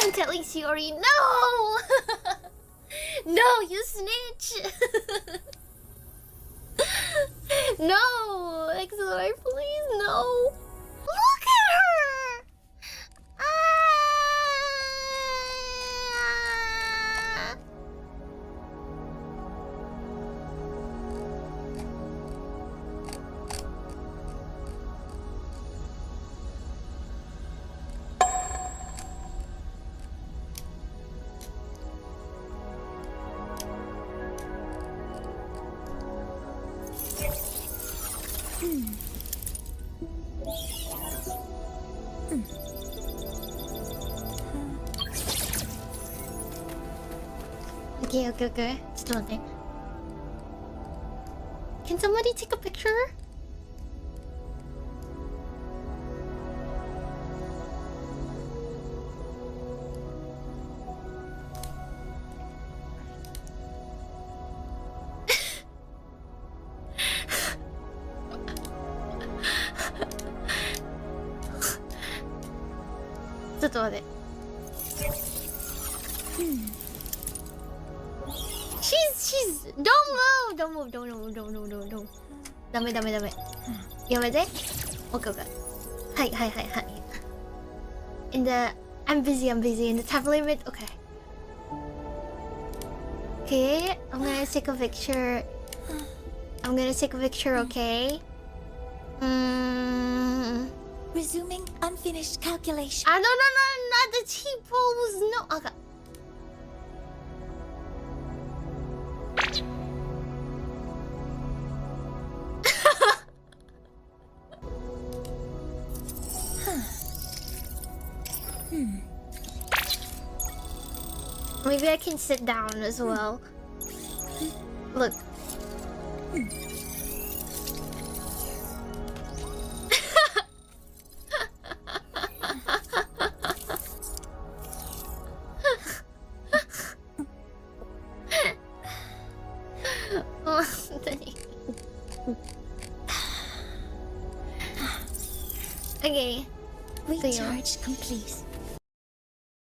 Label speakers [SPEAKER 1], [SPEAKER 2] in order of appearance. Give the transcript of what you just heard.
[SPEAKER 1] I'm telling Shiori, no! No, you snitch! No! XLR, please, no! Look at her! Ah! Okay. Still there. Can somebody take a picture? She's don't move. Dame. Yamete? Okay. Hi. In the I'm busy in the time limit. Okay, I'm gonna take a picture. Okay.
[SPEAKER 2] Resuming unfinished calculation.
[SPEAKER 1] No, not the T-pose. No. Okay. Maybe I can sit down as well. Look. Okay.
[SPEAKER 2] Recharge complete.